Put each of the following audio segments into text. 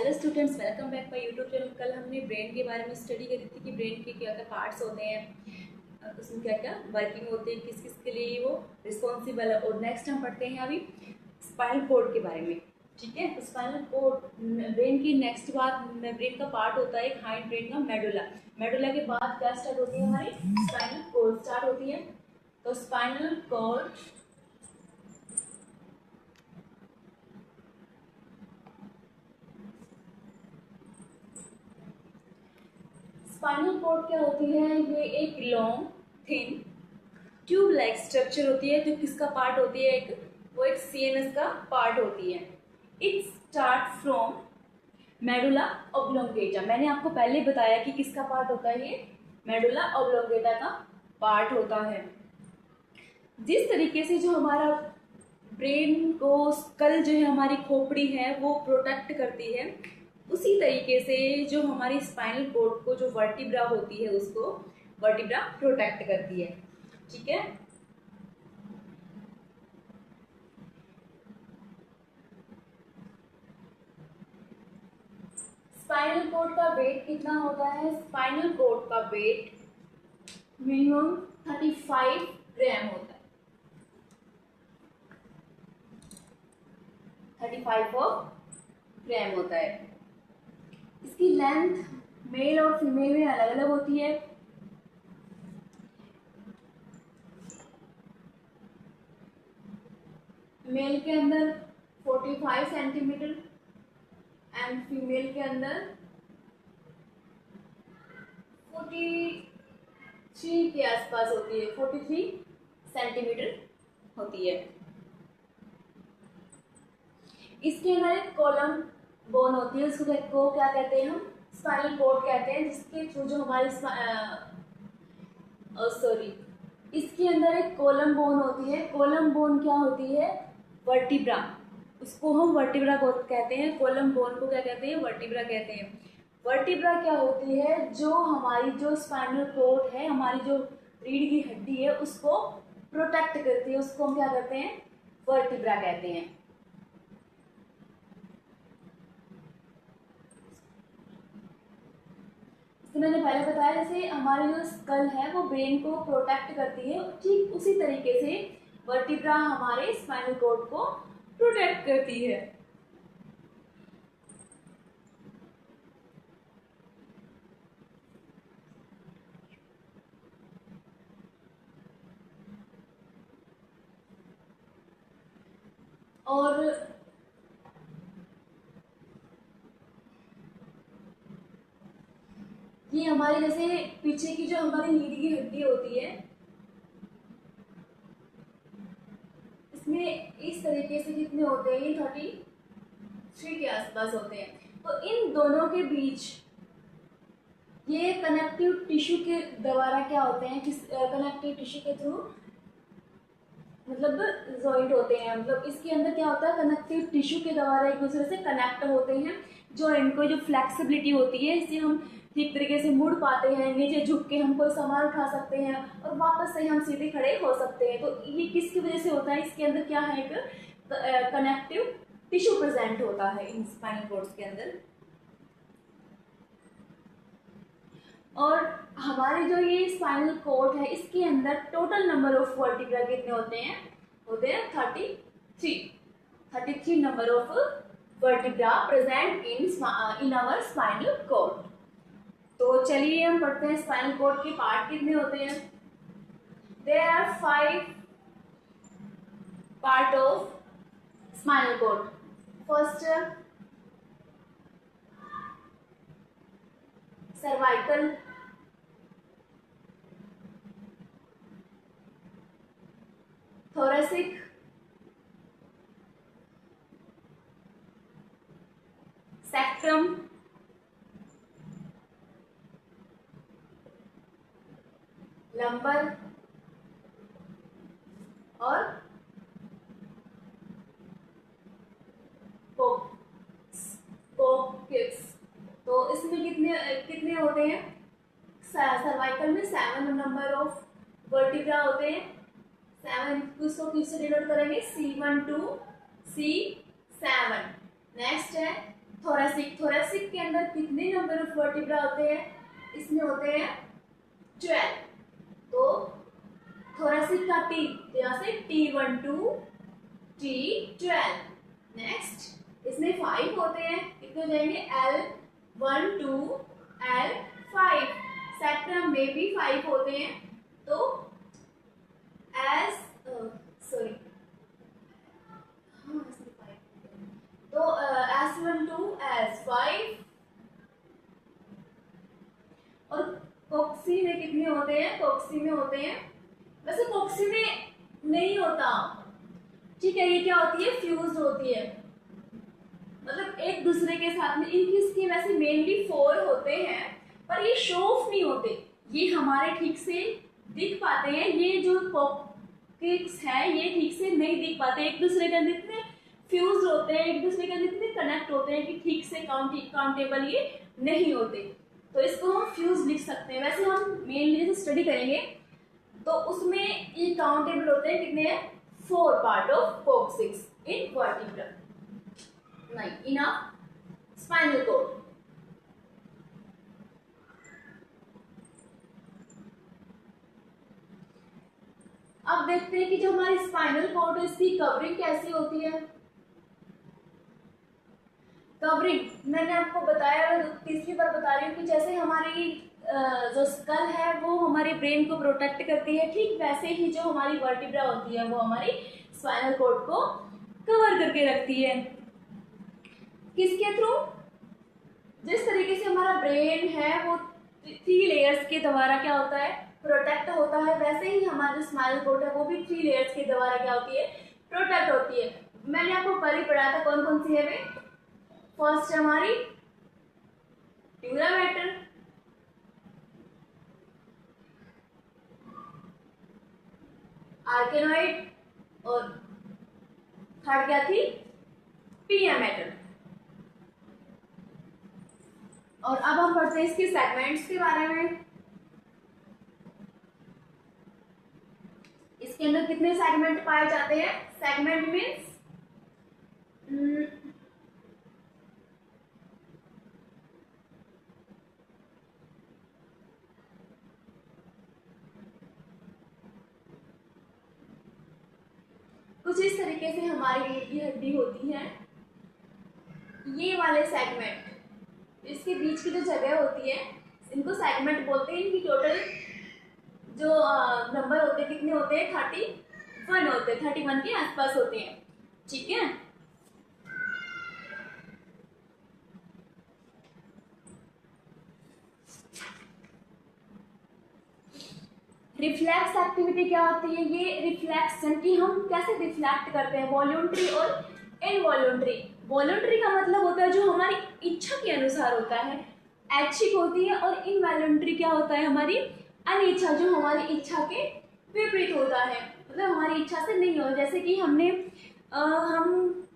Hello students, welcome back my YouTube channel. कल हमने brain के बारे में स्टडी करी थी कि ब्रेन के क्या क्या पार्ट्स होते हैं, उसमें क्या क्या वर्किंग होती है, किस किस के लिए वो रिस्पॉन्सिबल है। और नेक्स्ट हम पढ़ते हैं अभी स्पाइनल कोड के बारे में। ठीक है, तो स्पाइनल कोड ब्रेन की नेक्स्ट बात, ब्रेन का पार्ट होता है एक हाइंड ब्रेन का मेडुला। मेडुला के बाद क्या स्टार्ट होती है, हमारी स्पाइनल कोड स्टार्ट होती है। तो स्पाइनल कोड स्पाइनल कोड क्या होती है, ये एक long thin tube like structure होती है जो किसका पार्ट होती है, वो एक सीएनएस का पार्ट होती है। It start from medulla oblongata. मैंने आपको पहले बताया कि किसका पार्ट होता है, ये मेडुला ऑब्लोंगेटा का पार्ट होता है। जिस तरीके से जो हमारा ब्रेन को स्कल जो है, हमारी खोपड़ी है, वो प्रोटेक्ट करती है, उसी तरीके से जो हमारी स्पाइनल कोड को जो वर्टिब्रा होती है, उसको वर्टिब्रा प्रोटेक्ट करती है। ठीक है, स्पाइनल कोड का वेट कितना होता है? स्पाइनल कोड का वेट मिनिमम 35 ग्राम होता है। 35 ग्राम होता है। इसकी लेंथ मेल और फीमेल में अलग अलग होती है। मेल के अंदर 45 सेंटीमीटर एंड फीमेल के अंदर 43 के आसपास होती है, 43 सेंटीमीटर होती है। इसके अंदर एक कॉलम बोन होती है, उसको क्या कहते हैं हम? स्पाइनल कोड कहते हैं, जिसके थ्रू जो हमारी इसके अंदर एक कॉलम बोन होती है। कॉलम बोन क्या होती है? वर्टिब्रा। उसको हम वर्टिब्रा कहते हैं। कॉलम बोन को क्या कहते हैं? वर्टिब्रा कहते हैं। वर्टिब्रा क्या होती है? जो हमारी जो स्पाइनल कोड है, हमारी जो रीढ़ की हड्डी है, उसको प्रोटेक्ट करती है, उसको हम क्या कहते हैं? वर्टिब्रा कहते हैं। तो मैंने पहले बताया, जैसे हमारी जो स्कल है वो ब्रेन को प्रोटेक्ट करती है, ठीक उसी तरीके से वर्टिब्रा हमारे स्पाइनल कोड को प्रोटेक्ट करती है। और ये हमारी जैसे पीछे की जो हमारी रीढ़ की हड्डी होती है, इसमें इस तरीके से कितने होते हैं? 33 के आसपास होते हैं। तो इन दोनों के बीच ये कनेक्टिव टिश्यू के द्वारा क्या होते हैं, किस कनेक्टिव टिश्यू के थ्रू मतलब जॉइंट होते हैं। मतलब इसके अंदर क्या होता है? कनेक्टिव टिश्यू के द्वारा एक दूसरे से कनेक्ट होते हैं। जो इनको जो फ्लेक्सिबिलिटी होती है, इससे हम ठीक तरीके से मुड़ पाते हैं, नीचे झुक के हम कोई सामान उठा सकते हैं और वापस से हम सीधे खड़े हो सकते हैं। तो ये किसकी वजह से होता है? इसके अंदर क्या है? एक कनेक्टिव टिश्यू प्रेजेंट होता है इन स्पाइनल कोड्स के अंदर। और हमारे जो ये स्पाइनल कोड है, इसके अंदर टोटल नंबर ऑफ वर्टिब्रा कितने होते हैं? होते हैं 33 number of vertebra present in our spinal cord. तो चलिए हम पढ़ते हैं स्पाइनल कोड के पार्ट कितने होते हैं। There are 5 part of spinal cord. First, cervical, thoracic, sacrum, lumbar और कोक्सिक्स। तो इसमें कितने कितने होते हैं? सर्वाइकल में 7 नंबर ऑफ वर्टिब्रा होते हैं। 7 इसको किससे डिनोट करेंगे? C1 to C7। नेक्स्ट है थोरेसिक के अंदर कितने नंबर ऑफ वर्टिब्रा होते हैं? इसमें होते हैं 12। तो थोरेसिक का टी, यहाँ से T12 T12। नेक्स्ट इसमें 5 होते हैं, कितने हो जाएंगे? L12 L5। सेप्टम में भी 5 होते हैं, तो तो S12 S5। और कोक्सी में कितने होते हैं? कोक्सी में होते हैं, वैसे कोक्सी में नहीं होता, ठीक है, ये क्या होती है? फ्यूज होती है, मतलब एक दूसरे के साथ में। इनकी वैसे मेनली 4 होते हैं, पर ये शो ऑफ नहीं होते, ये हमारे ठीक से दिख पाते हैं। ये जो पॉकेट्स है ये ठीक से नहीं दिख पाते, एक दूसरे के अंदर इतने फ्यूज होते हैं, एक दूसरे के अंदर इतने कनेक्ट होते हैं कि ठीक से काउंटेबल ये नहीं होते, तो इसको हम फ्यूज लिख सकते हैं। वैसे हम मेनली जैसे स्टडी करेंगे तो उसमें ये काउंटेबल होते हैं, कितने हैं? 4 part of coccyx in vertebra, नहीं इन अ स्पाइनल कॉर्ड। अब देखते हैं कि जो हमारी स्पाइनल कॉर्ड है इसकी कवरिंग कैसी होती है। कवरिंग मैंने आपको बताया, तीसरी बार बता रही हूँ कि जैसे हमारी जो स्कल है वो हमारे ब्रेन को प्रोटेक्ट करती है, ठीक वैसे ही जो हमारी वर्टिब्रा होती है वो हमारी स्पाइनल कॉर्ड को कवर करके रखती है। किसके थ्रू? जिस तरीके से हमारा ब्रेन है वो 3 लेयर्स के द्वारा क्या होता है? प्रोटेक्ट होता है, वैसे ही हमारा जो स्पाइनल कॉर्ड है वो भी 3 लेयर्स के द्वारा क्या होती है? प्रोटेक्ट होती है। मैंने आपको कल ही पढ़ा था, कौन कौन सी है वे? फर्स्ट हमारी ड्यूरा मैटर, आर्केनॉइड, और थर्ड क्या थी? पिया मैटर। और अब हम पढ़ते हैं इसके सेगमेंट्स के बारे में। इसके अंदर कितने सेगमेंट पाए जाते हैं? सेगमेंट मीन्स कुछ इस तरीके से हमारी रीढ़ की हड्डी होती है, ये वाले सेगमेंट, इसके बीच की जो जगह होती है इनको सेगमेंट बोलते हैं। इनकी टोटल जो नंबर होते हैं कितने होते हैं? 31 होते हैं, 31 के आसपास होते हैं, ठीक है। रिफ्लेक्स एक्टिविटी क्या होती है? ये रिफ्लेक्शन की हम कैसे रिफ्लेक्ट करते हैं, वॉल्यूंटरी और इनवॉल्यूंटरी। वॉल्यूंटरी का मतलब होता है जो हमारी इच्छा के अनुसार होता है, ऐच्छिक होती है, और इनवॉल्यूंटरी क्या होता है? हमारी अनिच्छा, जो हमारी इच्छा के विपरीत होता है, मतलब हमारी इच्छा से नहीं हो। जैसे कि हम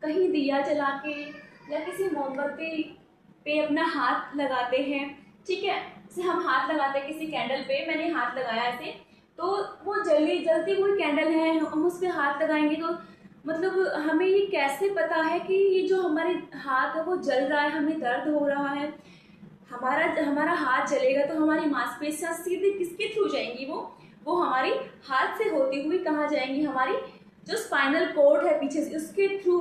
कहीं दिया जला के या किसी मोमबत्ती पे अपना हाथ लगाते हैं, ठीक है, जैसे हम हाथ लगाते हैं किसी कैंडल पे, मैंने हाथ लगाया ऐसे, तो वो जलती हुई कैंडल है, हम उस पर हाथ लगाएंगे तो मतलब हमें ये कैसे पता है कि ये जो हमारे हाथ है वो जल रहा है, हमें दर्द हो रहा है। हमारा हाथ जलेगा तो हमारी मांसपेशियां सीधे किसके थ्रू जाएंगी? वो हमारी हाथ से होती हुई कहाँ जाएंगी? हमारी जो स्पाइनल कॉर्ड है पीछे से, उसके थ्रू,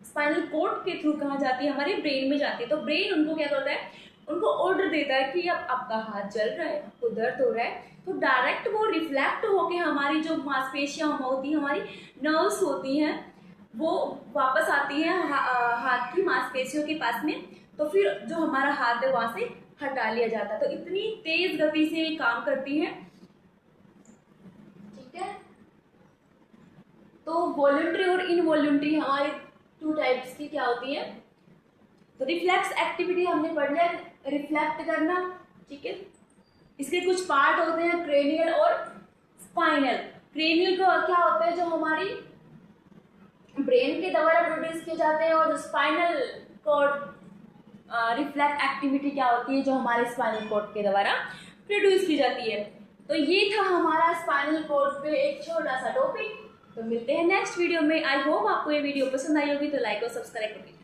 स्पाइनल कॉर्ड के थ्रू कहाँ जाती है? हमारे ब्रेन में जाती है। तो ब्रेन उनको क्या करता है? उनको ऑर्डर देता है कि अब आपका हाथ जल रहा है, आपको दर्द हो रहा है, तो डायरेक्ट वो रिफ्लेक्ट होके हमारी जो मांसपेशियां होती हैं, हमारी नर्व्स होती हैं, वो वापस आती हैं हाथ की मांसपेशियों के पास में, तो फिर जो हमारा हाथ है वहां से हटा लिया जाता है। तो इतनी तेज गति से ये काम करती है, ठीक है। तो वॉल्यूंटरी और इनवॉल्यूंटरी हमारी 2 टाइप्स की क्या होती है। तो रिफ्लेक्स एक्टिविटी हमने पढ़ लिया, रिफ्लेक्ट करना, ठीक है। इसके कुछ पार्ट होते हैं, क्रेनियल और स्पाइनल। क्रेनियल का क्या होता है? जो हमारी ब्रेन के द्वारा प्रोड्यूस किए जाते हैं, और जो स्पाइनल कॉर्ड रिफ्लेक्ट एक्टिविटी क्या होती है? जो हमारे स्पाइनल कॉर्ड के द्वारा प्रोड्यूस की जाती है। तो ये था हमारा स्पाइनल कॉर्ड पे एक छोटा सा टॉपिक। तो मिलते हैं नेक्स्ट वीडियो में। आई होप आपको ये वीडियो पसंद आई होगी, तो लाइक और सब्सक्राइब करिए।